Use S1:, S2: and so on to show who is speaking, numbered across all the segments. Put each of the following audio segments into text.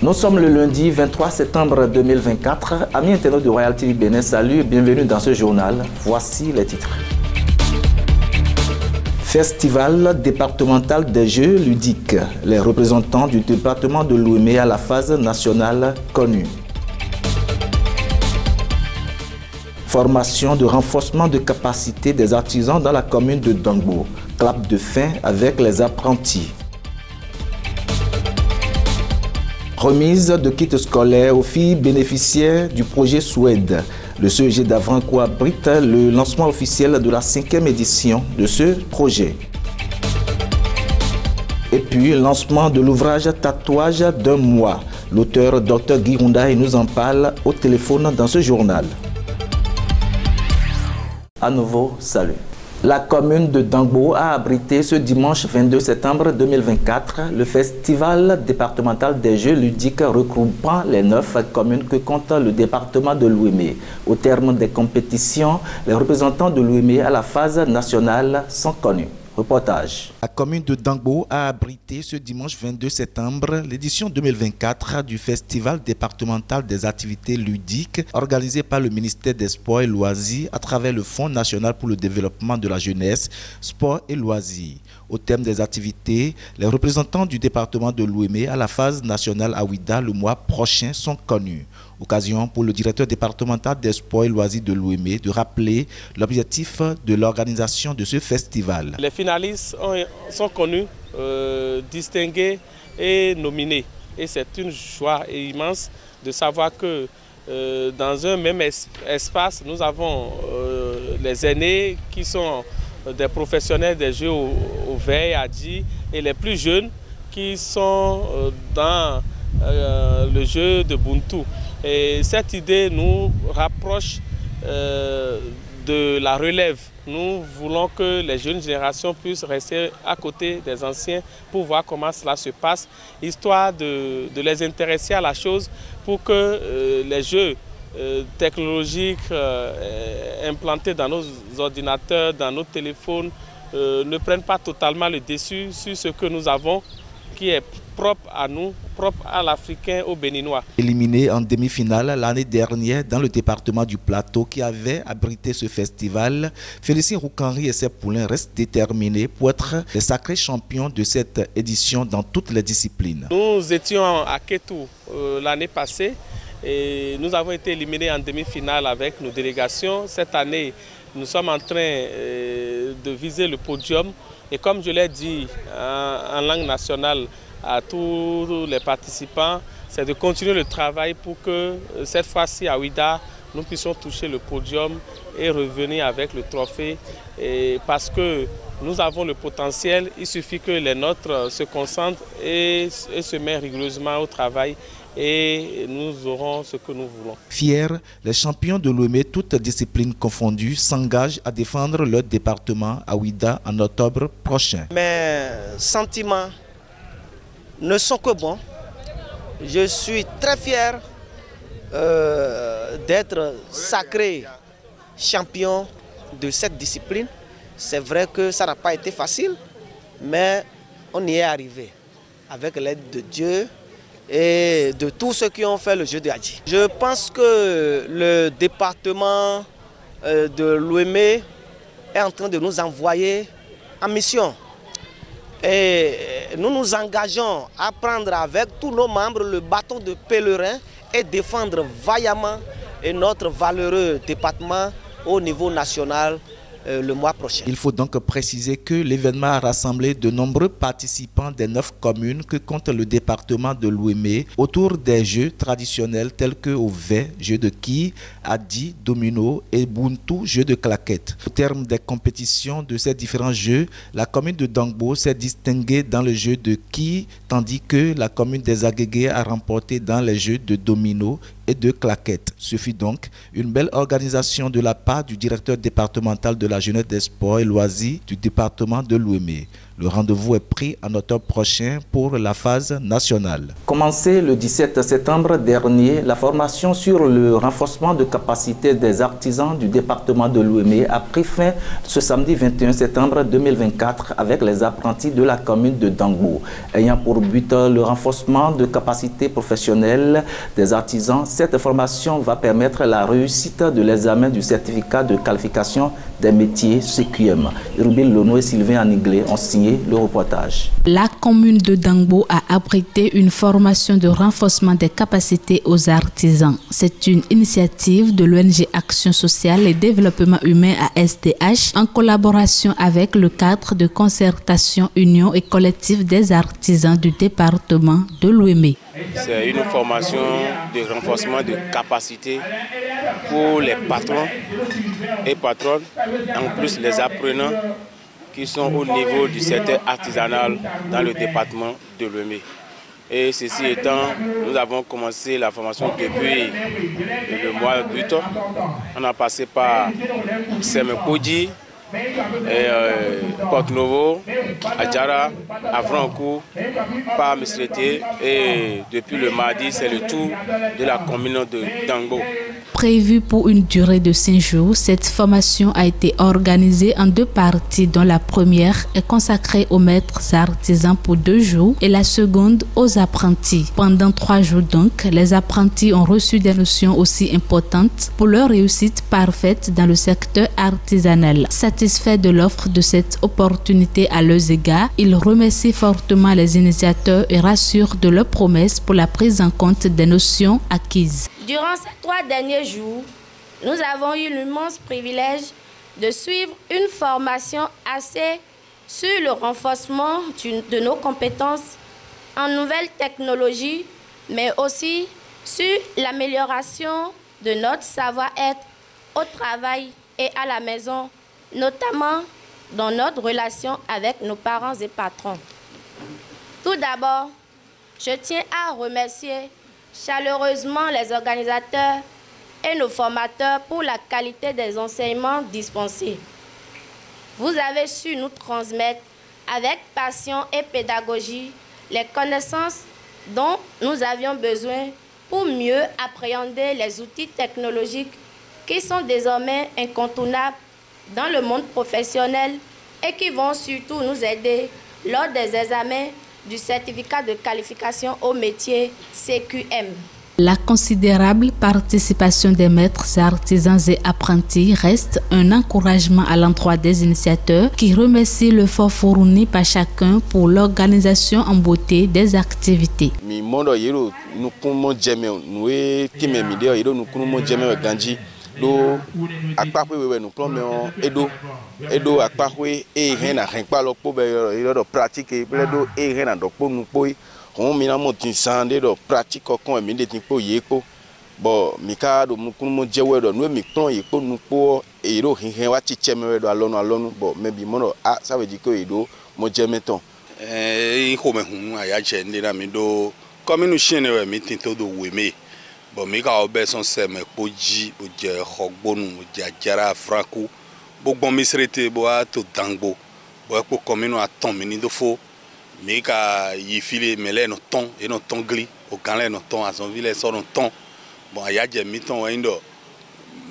S1: Nous sommes le lundi 23 septembre 2024. Amis internautes de Royal TV Bénin, salut et bienvenue dans ce journal. Voici les titres. Festival départemental des Jeux ludiques. Les représentants du département de Lomé à la phase nationale connue. Formation de renforcement de capacité des artisans dans la commune de Dongbo. Clap de fin avec les apprentis. Remise de kits scolaires aux filles bénéficiaires du projet Suède. Le CEG d'Avrancourt abrite le lancement officiel de la 5e édition de ce projet. Et puis, lancement de l'ouvrage Tatouage d'un mois. L'auteur Dr Guy Rondaï nous en parle au téléphone dans ce journal. À nouveau, salut. La commune de Dongbo a abrité ce dimanche 22 septembre 2024 le festival départemental des Jeux ludiques regroupant les 9 communes que compte le département de Lomé. Au terme des compétitions, les représentants de Lomé à la phase nationale sont connus. Reportage. La commune de Dongbo a abrité ce dimanche 22 septembre l'édition 2024 du Festival départemental des activités ludiques organisé par le ministère des Sports et Loisirs à travers le Fonds national pour le développement de la jeunesse, sport et loisirs. Au terme des activités, les représentants du département de Lomé à la phase nationale à Ouida le mois prochain sont connus. Occasion pour le directeur départemental des sports et loisirs de Lomé de rappeler l'objectif de l'organisation de ce festival. Les finalistes sont connus, distingués et nominés. Et c'est une joie immense de savoir que dans un même espace, nous avons les aînés qui sont des professionnels des jeux au veille, à dit, et les plus jeunes qui sont dans le jeu de Buntu. Et cette idée nous rapproche de la relève. Nous voulons que les jeunes générations puissent rester à côté des anciens pour voir comment cela se passe, histoire de les intéresser à la chose pour que les jeux technologiques implantés dans nos ordinateurs, dans nos téléphones, ne prennent pas totalement le dessus sur ce que nous avons, qui est propre à nous, propre à l'Africain, au Béninois. Éliminé en demi-finale l'année dernière dans le département du Plateau qui avait abrité ce festival, Félicien Roukanri et ses poulains restent déterminés pour être les sacrés champions de cette édition dans toutes les disciplines. Nous étions à Kétou l'année passée et nous avons été éliminés en demi-finale avec nos délégations. Cette année, nous sommes en train de viser le podium. Et comme je l'ai dit en langue nationale à tous les participants, c'est de continuer le travail pour que cette fois-ci à Ouida, nous puissions toucher le podium et revenir avec le trophée. Et parce que nous avons le potentiel, il suffit que les nôtres se concentrent et se mettent rigoureusement au travail. Et nous aurons ce que nous voulons. Fiers, les champions de Lomé, toutes disciplines confondues, s'engagent à défendre leur département à Ouida en octobre prochain. Mes sentiments ne sont que bons. Je suis très fier d'être sacré champion de cette discipline. C'est vrai que ça n'a pas été facile, mais on y est arrivé avec l'aide de Dieu et de tous ceux qui ont fait le jeu de Hadji. Je pense que le département de Lomé est en train de nous envoyer en mission. Et nous nous engageons à prendre avec tous nos membres le bâton de pèlerin et défendre vaillamment notre valeureux département au niveau national le mois prochain. Il faut donc préciser que l'événement a rassemblé de nombreux participants des 9 communes que compte le département de Lomé autour des jeux traditionnels tels que Ové, jeu de quilles, Adi, domino et Buntu, jeu de claquettes. Au terme des compétitions de ces différents jeux, la commune de Dongbo s'est distinguée dans le jeu de quilles, tandis que la commune des Agégués a remporté dans les jeux de domino et de claquettes. Suffit donc une belle organisation de la part du directeur départemental de la jeunesse, des sports et loisirs du département de Lomé. Le rendez-vous est pris en octobre prochain pour la phase nationale. Commencé le 17 septembre dernier, la formation sur le renforcement de capacité des artisans du département de Lomé a pris fin ce samedi 21 septembre 2024 avec les apprentis de la commune de Dangbo. Ayant pour but le renforcement de capacité professionnelle des artisans, cette formation va permettre la réussite de l'examen du certificat de qualification des métiers CQM. Rubil Lono et Sylvain Aniglé ont signé le reportage. La commune de Dangbo a abrité une formation de renforcement des capacités aux artisans. C'est une initiative de l'ONG Action sociale et développement humain ASDH en collaboration avec le cadre de concertation Union et collectif des artisans du département de Lomé.
S2: C'est une formation de renforcement de capacité pour les patrons et patronnes, en plus les apprenants qui sont au niveau du secteur artisanal dans le département de Lomé. Et ceci étant, nous avons commencé la formation depuis le mois d'août. On a passé par Semekodi, Porte-Novo, Adjara, Avrancourt, par Misrete, et depuis le mardi, c'est le tour de la commune de Dangbo. Prévue pour une durée de 5 jours, cette formation a été organisée en 2 parties, dont la première est consacrée aux maîtres artisans pour 2 jours et la seconde aux apprentis. Pendant 3 jours donc, les apprentis ont reçu des notions aussi importantes pour leur réussite parfaite dans le secteur artisanal. Satisfaits de l'offre de cette opportunité à leurs égards, ils remercient fortement les initiateurs et rassurent de leurs promesses pour la prise en compte des notions acquises.
S3: Durant ces 3 derniers jours, nous avons eu l'immense privilège de suivre une formation axée sur le renforcement de nos compétences en nouvelles technologies, mais aussi sur l'amélioration de notre savoir-être au travail et à la maison, notamment dans notre relation avec nos parents et patrons. Tout d'abord, je tiens à remercier chaleureusement les organisateurs et nos formateurs pour la qualité des enseignements dispensés. Vous avez su nous transmettre avec passion et pédagogie les connaissances dont nous avions besoin pour mieux appréhender les outils technologiques qui sont désormais incontournables dans le monde professionnel et qui vont surtout nous aider lors des examens du certificat de qualification au métier CQM.
S1: La considérable participation des maîtres artisans et apprentis reste un encouragement à l'endroit des initiateurs qui remercient l'effort fourni par chacun pour l'organisation en beauté des activités.
S2: Do akpakwe wewe no plan me edo akpakwe e hen na hen pa lo po be do pratique ple do e hen na do po nu po on mi na mo tin sande do pratique kon mi de tin po ye po bo mi ka do mu kun mo jewe do no mi plan ye po nu po e do hen wa chiche me do alonu bo me bi mo no a ça veut dire que e do mo je meton e ko me hun aya je ndi na mi do comme nous chien we mi tin to do we me. Bon, mais quand on son sème poji, on dit rogbonu, on dit jara franco, bon misrete boa to Dangbo, bon pour commune à ton mini de faux, mais quand il file mêlé no ton et no ton gli, au canlet no ton à son ville sort no ton, bon il y a des mitons indo,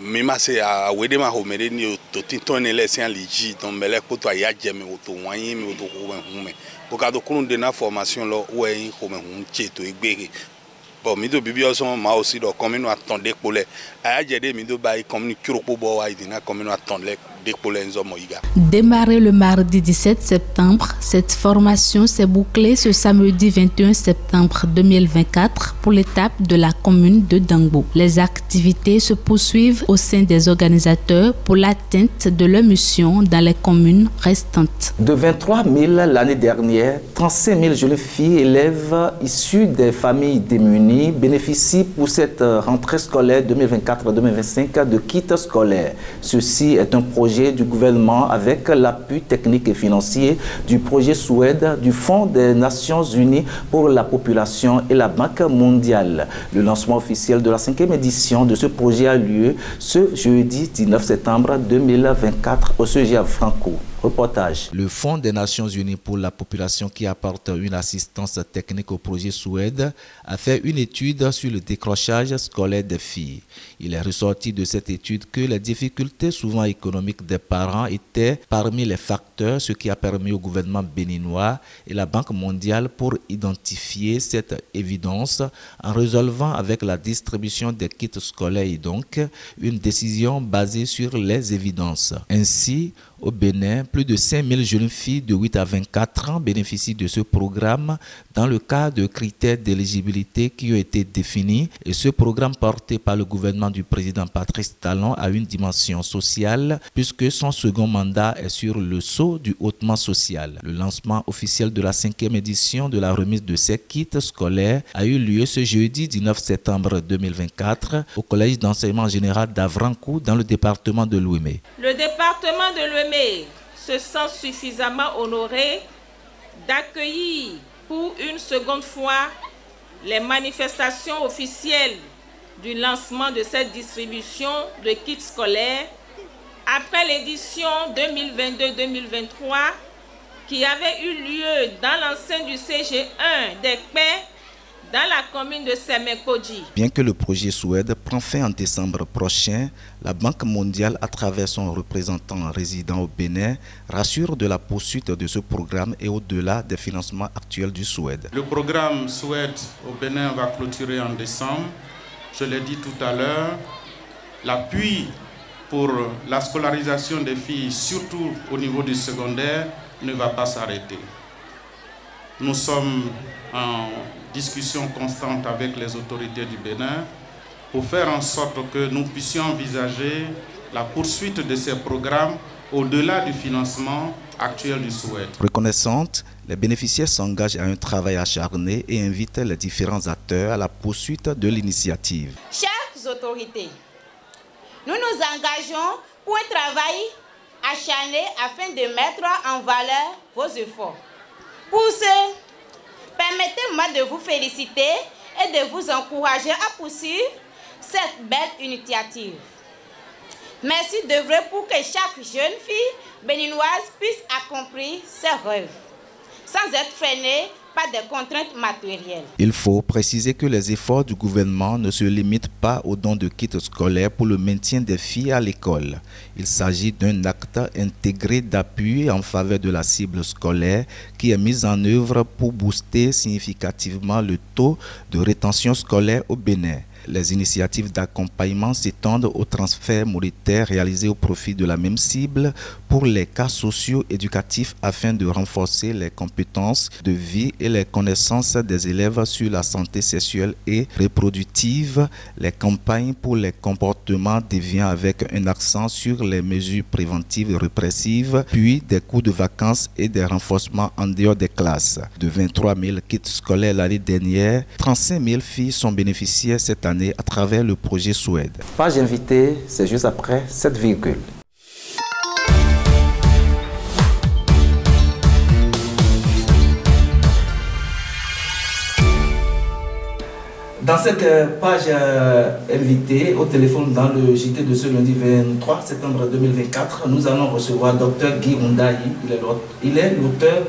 S2: mais ma c'est à wede ma homere ni to tinton ne laisse un ligi, donc mêlé pour toi il y a des mais auto moyen mais auto mais pour quand on donne la formation là où est comme un tcheto et bon, mido bibio son ma aussi do commune attendre pour les ayede mido bay commune kuropo bo wa idina commune attendre pour les hommes iga.
S1: Démarré le mardi 17 septembre, cette formation s'est bouclée ce samedi 21 septembre 2024 pour l'étape de la commune de Dangbo. Les activités se poursuivent au sein des organisateurs pour l'atteinte de leur mission dans les communes restantes. De 23 000 l'année dernière, 35 000 jeunes filles élèves issues des familles démunies bénéficient pour cette rentrée scolaire 2024-2025 de kits scolaires. Ceci est un projet projet du gouvernement avec l'appui technique et financier du projet Suède, du Fonds des Nations Unies pour la population et la Banque mondiale. Le lancement officiel de la 5e édition de ce projet a lieu ce jeudi 19 septembre 2024 au CEG à Franco. Reportage. Le Fonds des Nations Unies pour la population qui apporte une assistance technique au projet Suède a fait une étude sur le décrochage scolaire des filles. Il est ressorti de cette étude que les difficultés souvent économiques des parents étaient parmi les facteurs, ce qui a permis au gouvernement béninois et la Banque mondiale pour identifier cette évidence en résolvant avec la distribution des kits scolaires et donc une décision basée sur les évidences. Ainsi, au Bénin, plus de 5000 jeunes filles de 8 à 24 ans bénéficient de ce programme dans le cadre de critères d'éligibilité qui ont été définis et ce programme porté par le gouvernement du président Patrice Talon a une dimension sociale puisque son second mandat est sur le sceau du hautement social. Le lancement officiel de la 5e édition de la remise de ces kits scolaires a eu lieu ce jeudi 19 septembre 2024 au collège d'enseignement général d'Avrancourt dans le département de Louémé.
S4: Le département de Louémé se sent suffisamment honoré d'accueillir pour une seconde fois les manifestations officielles du lancement de cette distribution de kits scolaires après l'édition 2022-2023 qui avait eu lieu dans l'enceinte du CG1 des Paix dans la commune de Semekodji.
S1: Bien que le projet Suède prend fin en décembre prochain, la Banque mondiale, à travers son représentant résident au Bénin, rassure de la poursuite de ce programme et au-delà des financements actuels du Suède.
S5: Le programme Suède au Bénin va clôturer en décembre. Je l'ai dit tout à l'heure, l'appui pour la scolarisation des filles, surtout au niveau du secondaire, ne va pas s'arrêter. Nous sommes en discussion constante avec les autorités du Bénin pour faire en sorte que nous puissions envisager la poursuite de ces programmes au-delà du financement actuel du Suède.
S1: Reconnaissante, les bénéficiaires s'engagent à un travail acharné et invitent les différents acteurs à la poursuite de l'initiative.
S6: Chères autorités, nous nous engageons pour un travail acharné afin de mettre en valeur vos efforts. Pour ce, permettez-moi de vous féliciter et de vous encourager à poursuivre cette belle initiative. Merci d'œuvrer pour que chaque jeune fille béninoise puisse accomplir ses rêves, sans être freinée par des contraintes matérielles.
S1: Il faut préciser que les efforts du gouvernement ne se limitent pas au don de kits scolaires pour le maintien des filles à l'école. Il s'agit d'un acte intégré d'appui en faveur de la cible scolaire qui est mise en œuvre pour booster significativement le taux de rétention scolaire au Bénin. Les initiatives d'accompagnement s'étendent aux transferts monétaires réalisés au profit de la même cible pour les cas socio-éducatifs afin de renforcer les compétences de vie et les connaissances des élèves sur la santé sexuelle et reproductive, les campagnes pour les comportements déviants avec un accent sur les mesures préventives et répressives, puis des cours de vacances et des renforcements en dehors des classes. De 23 000 kits scolaires l'année dernière, 35 000 filles sont bénéficiaires cette année à travers le projet Suède. Page invitée, c'est juste après cette virgule. Dans cette page invitée, au téléphone dans le JT de ce lundi 23 septembre 2024, nous allons recevoir Dr Guy Rundayi. Il est l'auteur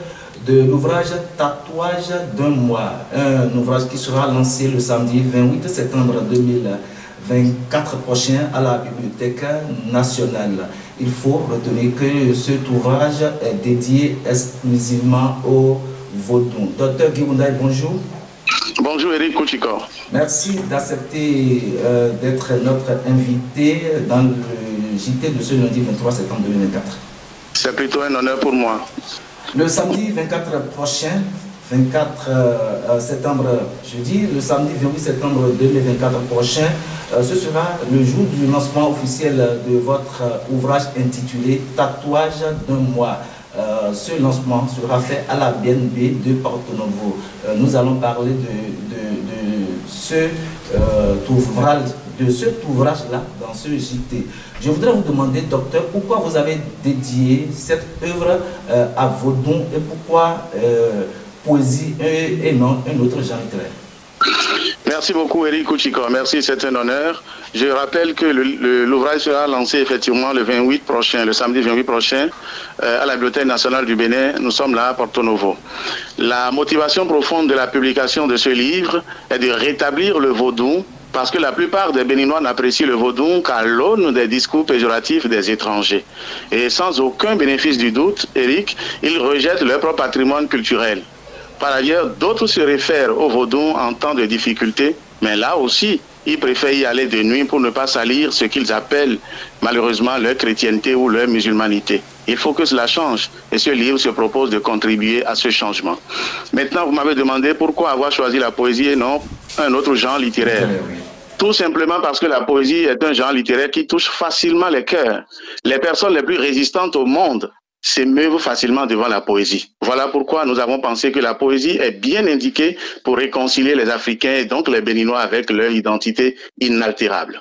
S1: de l'ouvrage Tatouage d'un mois, un ouvrage qui sera lancé le samedi 28 septembre 2024 prochain à la Bibliothèque nationale. Il faut retenir que cet ouvrage est dédié exclusivement aux Vaudou. Dr Guy Rundayi, bonjour.
S7: Bonjour Eric Kouchiko.
S1: Merci d'accepter d'être notre invité dans le JT de ce lundi 23 septembre 2024.
S7: C'est plutôt un honneur pour moi.
S1: Le samedi 24 prochain, 24 septembre, jeudi, le samedi 28 septembre 2024 prochain, ce sera le jour du lancement officiel de votre ouvrage intitulé Tatouage d'un mois. Ce lancement sera fait à la BNB de Porto Novo. Nous allons parler de ce ouvrage de cet ouvrage-là dans ce JT. Je voudrais vous demander, docteur, pourquoi vous avez dédié cette œuvre à Vaudon et pourquoi poésie et non un autre genre littéraire?
S7: Merci beaucoup Eric Kouchiko, merci, c'est un honneur. Je rappelle que l'ouvrage sera lancé effectivement le 28 prochain, le samedi 28 prochain, à la Bibliothèque nationale du Bénin. Nous sommes là à Porto Novo. La motivation profonde de la publication de ce livre est de rétablir le vaudou, parce que la plupart des Béninois n'apprécient le vaudou qu'à l'aune des discours péjoratifs des étrangers. Et sans aucun bénéfice du doute, Eric, ils rejettent leur propre patrimoine culturel. Par ailleurs, d'autres se réfèrent au vaudou en temps de difficulté, mais là aussi, ils préfèrent y aller de nuit pour ne pas salir ce qu'ils appellent malheureusement leur chrétienté ou leur musulmanité. Il faut que cela change et ce livre se propose de contribuer à ce changement. Maintenant, vous m'avez demandé pourquoi avoir choisi la poésie et non un autre genre littéraire. Tout simplement parce que la poésie est un genre littéraire qui touche facilement les cœurs. Les personnes les plus résistantes au monde s'émeuvent facilement devant la poésie. Voilà pourquoi nous avons pensé que la poésie est bien indiquée pour réconcilier les Africains et donc les Béninois avec leur identité inaltérable.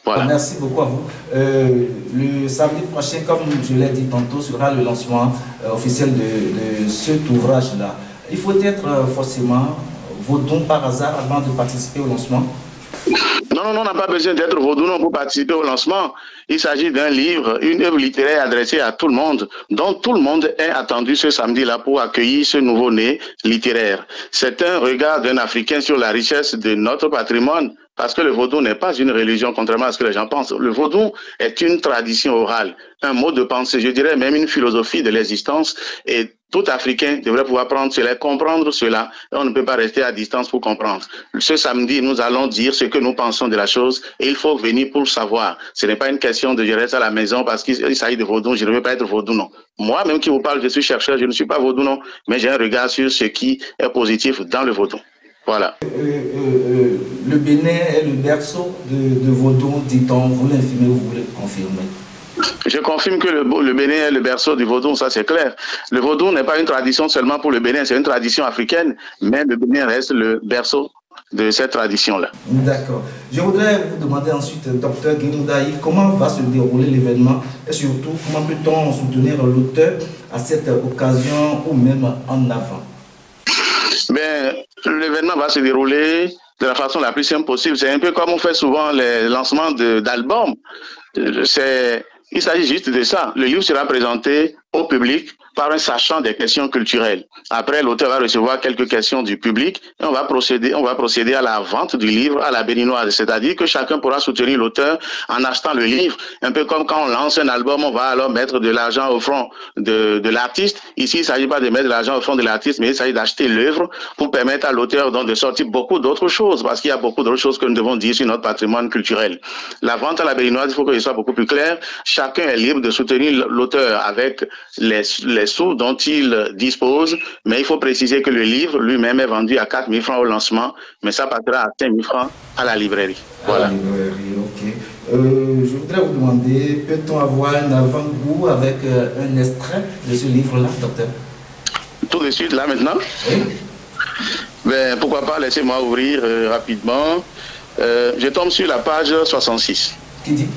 S7: Voilà.
S1: Merci beaucoup à vous. Le samedi prochain, comme je l'ai dit tantôt, sera le lancement officiel de cet ouvrage-là. Il faut être forcément vaudon par hasard avant de participer au lancement?
S7: Non, on n'a pas besoin d'être vaudou pour participer au lancement. Il s'agit d'un livre, une œuvre littéraire adressée à tout le monde, dont tout le monde est attendu ce samedi-là pour accueillir ce nouveau-né littéraire. C'est un regard d'un Africain sur la richesse de notre patrimoine, parce que le vaudou n'est pas une religion, contrairement à ce que les gens pensent. Le vaudou est une tradition orale, un mode de pensée, je dirais même une philosophie de l'existence, et tout Africain devrait pouvoir prendre cela, comprendre cela, et on ne peut pas rester à distance pour comprendre. Ce samedi, nous allons dire ce que nous pensons de la chose, et il faut venir pour le savoir. Ce n'est pas une question de je reste à la maison parce qu'il s'agit de vaudou, je ne veux pas être vaudou, non. Moi, même qui vous parle, je suis chercheur, je ne suis pas vaudou, non, mais j'ai un regard sur ce qui est positif dans le vaudou. Voilà.
S1: Le Bénin est le berceau de vaudou, dit-on. Vous l'infirmez ou vous le confirmez?
S7: Je confirme que le Bénin est le berceau du vaudou, ça c'est clair. Le vaudou n'est pas une tradition seulement pour le Bénin, c'est une tradition africaine, mais le Bénin reste le berceau de cette tradition-là.
S1: D'accord. Je voudrais vous demander ensuite, docteur Guimoudaï, comment va se dérouler l'événement et surtout, comment peut-on soutenir l'auteur à cette occasion ou même en avant?
S7: L'événement va se dérouler de la façon la plus simple possible. C'est un peu comme on fait souvent les lancements d'albums. Il s'agit juste de ça. Le livre sera présenté au public par un sachant des questions culturelles. Après, l'auteur va recevoir quelques questions du public et on va procéder à la vente du livre à la béninoise. C'est-à-dire que chacun pourra soutenir l'auteur en achetant le livre. Un peu comme quand on lance un album, on va alors mettre de l'argent au front de l'artiste. Ici, il ne s'agit pas de mettre de l'argent au front de l'artiste, mais il s'agit d'acheter l'œuvre pour permettre à l'auteur donc de sortir beaucoup d'autres choses, parce qu'il y a beaucoup d'autres choses que nous devons dire sur notre patrimoine culturel. La vente à la béninoise, il faut que ce soit beaucoup plus clair. Chacun est libre de soutenir l'auteur avec les sous dont il dispose, mais il faut préciser que le livre lui-même est vendu à 4 000 francs au lancement, mais ça passera à 5 000 francs à la librairie. Voilà.
S1: À la librairie, ok. Je voudrais vous demander, peut-on avoir un avant-goût avec un extrait de ce livre-là, docteur?
S7: Tout de suite, là, maintenant? Oui. Pourquoi pas, laissez-moi ouvrir rapidement. Je tombe sur la page 66.
S1: Qui dit?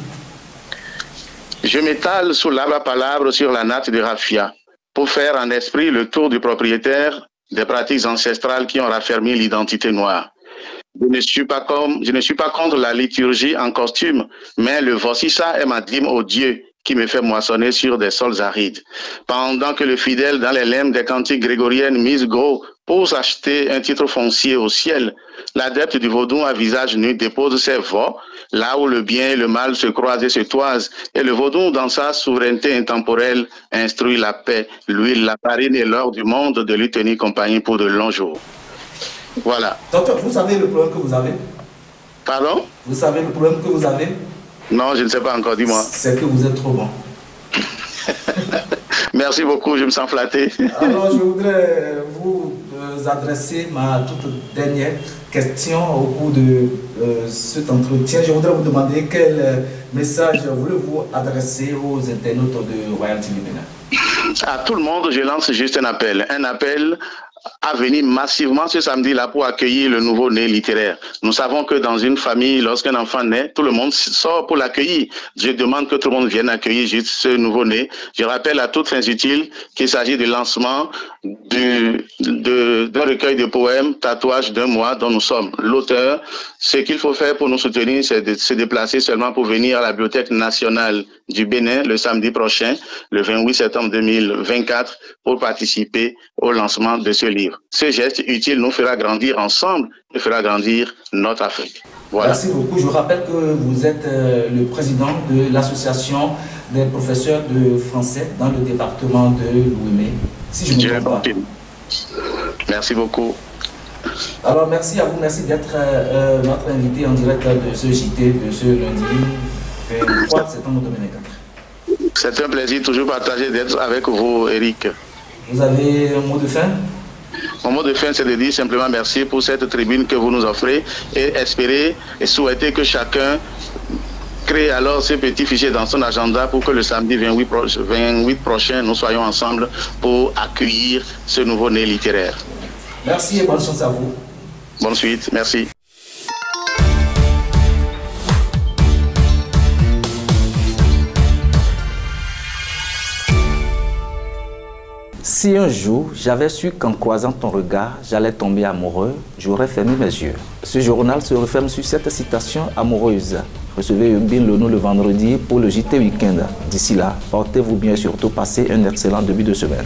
S7: Je m'étale sous l'arbre-palabre sur la natte de raffia pour faire en esprit le tour du propriétaire des pratiques ancestrales qui ont raffermi l'identité noire. Je ne suis pas contre la liturgie en costume, mais le vossissa est ma dîme au Dieu qui me fait moissonner sur des sols arides. Pendant que le fidèle dans les lemmes des cantiques grégoriennes mise gros pour s'acheter un titre foncier au ciel, l'adepte du vaudou à visage nu dépose ses voix là où le bien et le mal se croisent et se toisent, et le vaudou dans sa souveraineté intemporelle instruit la paix, l'huile, la farine et l'or du monde de lui tenir compagnie pour de longs jours. Voilà.
S1: Docteur, vous savez le problème que vous avez?
S7: Pardon?
S1: Vous savez le problème que vous avez?
S7: Non, je ne sais pas encore, dis-moi.
S1: C'est que vous êtes trop bon.
S7: Merci beaucoup, je me sens flatté.
S1: Alors, je voudrais vous adresser ma toute dernière question au cours de cet entretien. Je voudrais vous demander quel message voulez-vous adresser aux internautes de Royal TV Bénin?
S7: À tout le monde, je lance juste un appel à venir massivement ce samedi-là pour accueillir le nouveau-né littéraire. Nous savons que dans une famille, lorsqu'un enfant naît, tout le monde sort pour l'accueillir. Je demande que tout le monde vienne accueillir juste ce nouveau-né. Je rappelle à toutes fins utiles qu'il s'agit du lancement d'un recueil de poèmes, tatouage d'un mois dont nous sommes l'auteur. Ce qu'il faut faire pour nous soutenir, c'est de se déplacer seulement pour venir à la Bibliothèque nationale du Bénin le samedi prochain, le 28 septembre 2024, pour participer au lancement de ce livre. Ce geste utile nous fera grandir ensemble et fera grandir notre Afrique. Voilà.
S1: Merci beaucoup. Je rappelle que vous êtes le président de l'association des professeurs de français dans le département de Louémé. Si je ne me trompe pas.
S7: Merci beaucoup.
S1: Alors merci à vous, merci d'être notre invité en direct de ce JT de ce lundi 23 septembre 2024.
S7: C'est un plaisir toujours partagé d'être avec vous, Eric.
S1: Vous avez un mot de fin?
S7: Mon mot de fin, c'est de dire simplement merci pour cette tribune que vous nous offrez et espérer et souhaiter que chacun crée alors ce petit fichier dans son agenda pour que le samedi 28 prochain, nous soyons ensemble pour accueillir ce nouveau-né littéraire.
S1: Merci et bonne chance à vous.
S7: Bonne suite, merci.
S1: Si un jour j'avais su qu'en croisant ton regard, j'allais tomber amoureux, j'aurais fermé mes yeux. Ce journal se referme sur cette citation amoureuse. Recevez Yumbin Lono le vendredi pour le JT Weekend. D'ici là, portez-vous bien et surtout passez un excellent début de semaine.